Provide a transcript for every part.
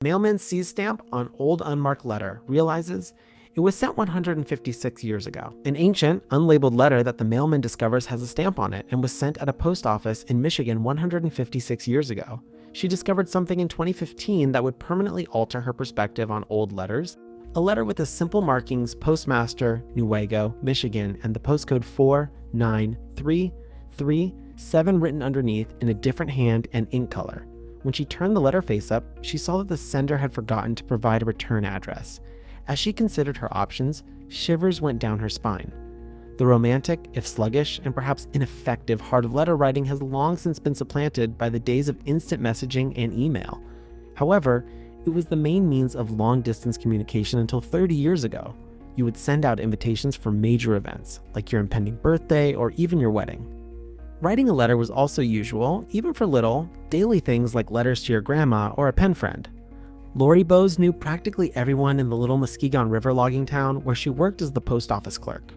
Mailman sees stamp on old unmarked letter, realizes it was sent 156 years ago. An ancient, unlabeled letter that the mailman discovers has a stamp on it and was sent at a post office in Michigan 156 years ago. She discovered something in 2015 that would permanently alter her perspective on old letters. A letter with the simple markings Postmaster, Newaygo, Michigan, and the postcode 49337 written underneath in a different hand and ink color. When she turned the letter face up, she saw that the sender had forgotten to provide a return address. As she considered her options, shivers went down her spine. The romantic, if sluggish, and perhaps ineffective heart of letter writing has long since been supplanted by the days of instant messaging and email. However, it was the main means of long-distance communication until 30 years ago. You would send out invitations for major events, like your impending birthday or even your wedding. Writing a letter was also usual, even for little, daily things like letters to your grandma or a pen friend. Lori Bowes knew practically everyone in the little Muskegon River logging town where she worked as the post office clerk.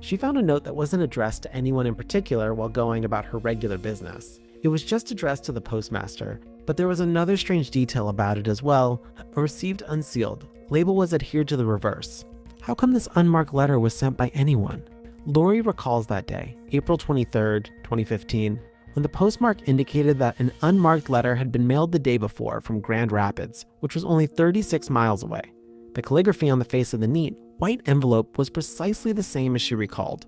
She found a note that wasn't addressed to anyone in particular while going about her regular business. It was just addressed to the postmaster, but there was another strange detail about it as well. Received unsealed. Label was adhered to the reverse. How come this unmarked letter was sent by anyone? Lori recalls that day, April 23, 2015, when the postmark indicated that an unmarked letter had been mailed the day before from Grand Rapids, which was only 36 miles away. The calligraphy on the face of the neat, white envelope was precisely the same as she recalled.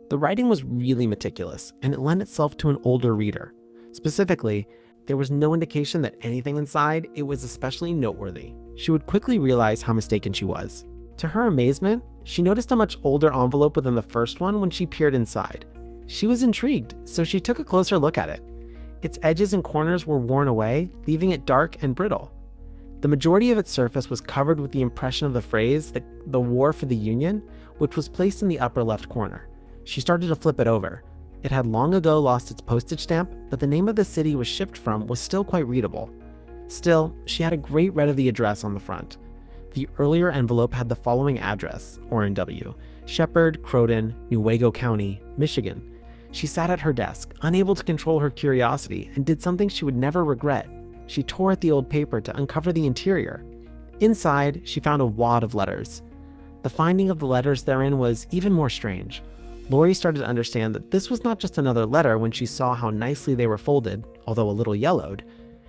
The writing was really meticulous, and it lent itself to an older reader. Specifically, there was no indication that anything inside it was especially noteworthy. She would quickly realize how mistaken she was. To her amazement, she noticed a much older envelope than the first one when she peered inside. She was intrigued, so she took a closer look at it. Its edges and corners were worn away, leaving it dark and brittle. The majority of its surface was covered with the impression of the phrase, the War for the Union, which was placed in the upper left corner. She started to flip it over. It had long ago lost its postage stamp, but the name of the city it was shipped from was still quite readable. Still, she had a great read of the address on the front. The earlier envelope had the following address, Orrin-W, Shepherd, Croton, Newaygo County, Michigan. She sat at her desk, unable to control her curiosity, and did something she would never regret. She tore at the old paper to uncover the interior. Inside, she found a wad of letters. The finding of the letters therein was even more strange. Lori started to understand that this was not just another letter when she saw how nicely they were folded, although a little yellowed.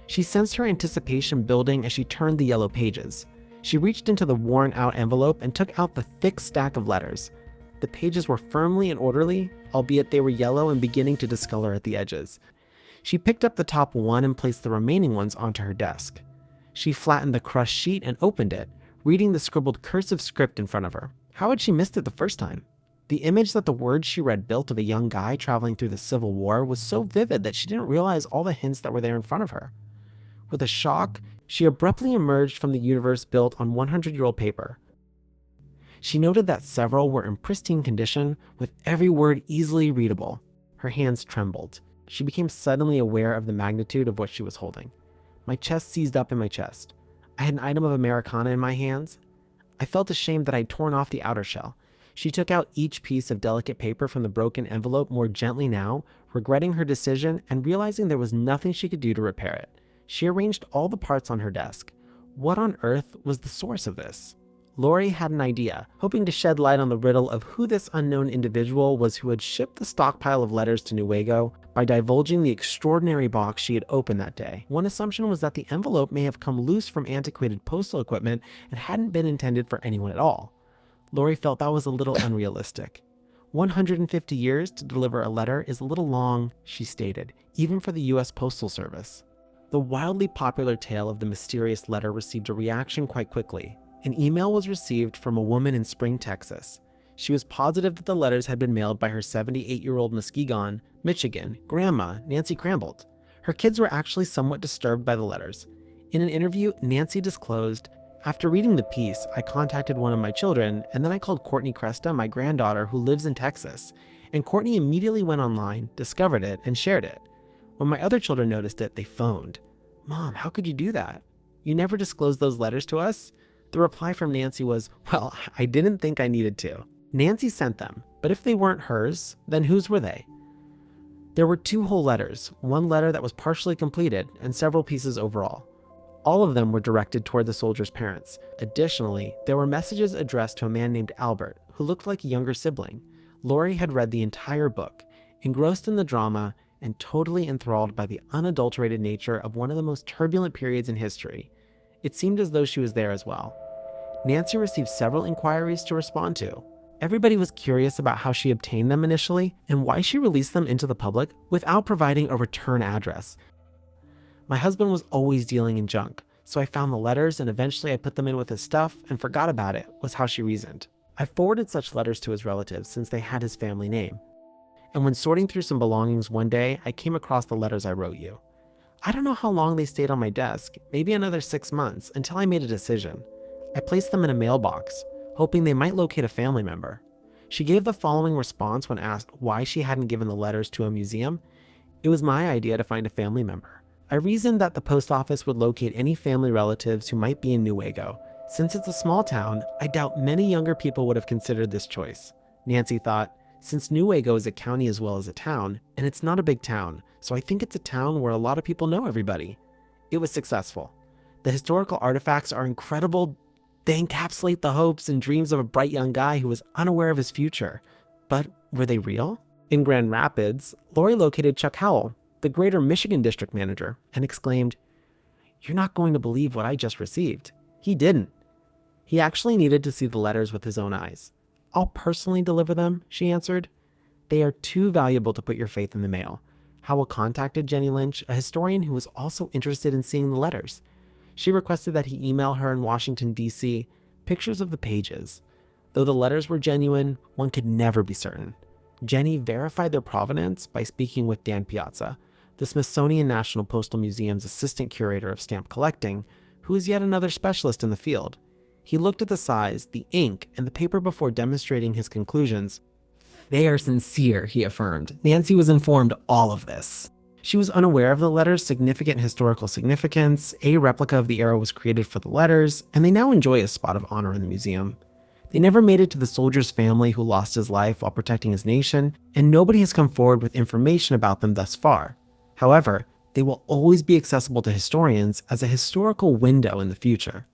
She sensed her anticipation building as she turned the yellow pages. She reached into the worn-out envelope and took out the thick stack of letters. The pages were firmly and orderly, albeit they were yellow and beginning to discolor at the edges. She picked up the top one and placed the remaining ones onto her desk. She flattened the crushed sheet and opened it, reading the scribbled cursive script in front of her. How had she missed it the first time? The image that the words she read built of a young guy traveling through the Civil War was so vivid that she didn't realize all the hints that were there in front of her. With a shock, she abruptly emerged from the universe built on 100-year-old paper. She noted that several were in pristine condition, with every word easily readable. Her hands trembled. She became suddenly aware of the magnitude of what she was holding. My chest seized up in my chest. I had an item of Americana in my hands. I felt ashamed that I'd torn off the outer shell. She took out each piece of delicate paper from the broken envelope more gently now, regretting her decision and realizing there was nothing she could do to repair it. She arranged all the parts on her desk. What on earth was the source of this? Lori had an idea, hoping to shed light on the riddle of who this unknown individual was who had shipped the stockpile of letters to Newaygo by divulging the extraordinary box she had opened that day. One assumption was that the envelope may have come loose from antiquated postal equipment and hadn't been intended for anyone at all. Lori felt that was a little unrealistic. 150 years to deliver a letter is a little long, she stated, even for the U.S. Postal Service. The wildly popular tale of the mysterious letter received a reaction quite quickly. An email was received from a woman in Spring, Texas. She was positive that the letters had been mailed by her 78-year-old Muskegon, Michigan, grandma, Nancy Crambold. Her kids were actually somewhat disturbed by the letters. In an interview, Nancy disclosed, "After reading the piece, I contacted one of my children, and then I called Courtney Cresta, my granddaughter, who lives in Texas. And Courtney immediately went online, discovered it, and shared it. When my other children noticed it, they phoned. 'Mom, how could you do that? You never disclosed those letters to us?' The reply from Nancy was, 'Well, I didn't think I needed to.' Nancy sent them, but if they weren't hers, then whose were they? There were 2 whole letters, one letter that was partially completed, and several pieces overall. All of them were directed toward the soldiers' parents. Additionally, there were messages addressed to a man named Albert, who looked like a younger sibling. Lori had read the entire book, engrossed in the drama, and totally enthralled by the unadulterated nature of one of the most turbulent periods in history. It seemed as though she was there as well. Nancy received several inquiries to respond to. Everybody was curious about how she obtained them initially and why she released them into the public without providing a return address. My husband was always dealing in junk, so I found the letters and eventually I put them in with his stuff and forgot about it, was how she reasoned. I forwarded such letters to his relatives since they had his family name. And when sorting through some belongings one day, I came across the letters I wrote you. I don't know how long they stayed on my desk, maybe another 6 months, until I made a decision. I placed them in a mailbox, hoping they might locate a family member. She gave the following response when asked why she hadn't given the letters to a museum. It was my idea to find a family member. I reasoned that the post office would locate any family relatives who might be in Newaygo. Since it's a small town, I doubt many younger people would have considered this choice. Nancy thought, since Newaygo is a county as well as a town, and it's not a big town, so I think it's a town where a lot of people know everybody. It was successful. The historical artifacts are incredible. They encapsulate the hopes and dreams of a bright young guy who was unaware of his future. But were they real? In Grand Rapids, Lori located Chuck Howell, the Greater Michigan District Manager, and exclaimed, "You're not going to believe what I just received." He didn't. He actually needed to see the letters with his own eyes. "I'll personally deliver them," she answered. "They are too valuable to put your faith in the mail." Howell contacted Jenny Lynch, a historian who was also interested in seeing the letters. She requested that he email her in Washington, D.C., pictures of the pages. Though the letters were genuine, one could never be certain. Jenny verified their provenance by speaking with Dan Piazza, the Smithsonian National Postal Museum's assistant curator of stamp collecting, who is yet another specialist in the field. He looked at the size, the ink, and the paper before demonstrating his conclusions. "They are sincere," he affirmed. Nancy was informed all of this. She was unaware of the letters' significant historical significance. A replica of the era was created for the letters, and they now enjoy a spot of honor in the museum. They never made it to the soldier's family who lost his life while protecting his nation, and nobody has come forward with information about them thus far. However, they will always be accessible to historians as a historical window in the future.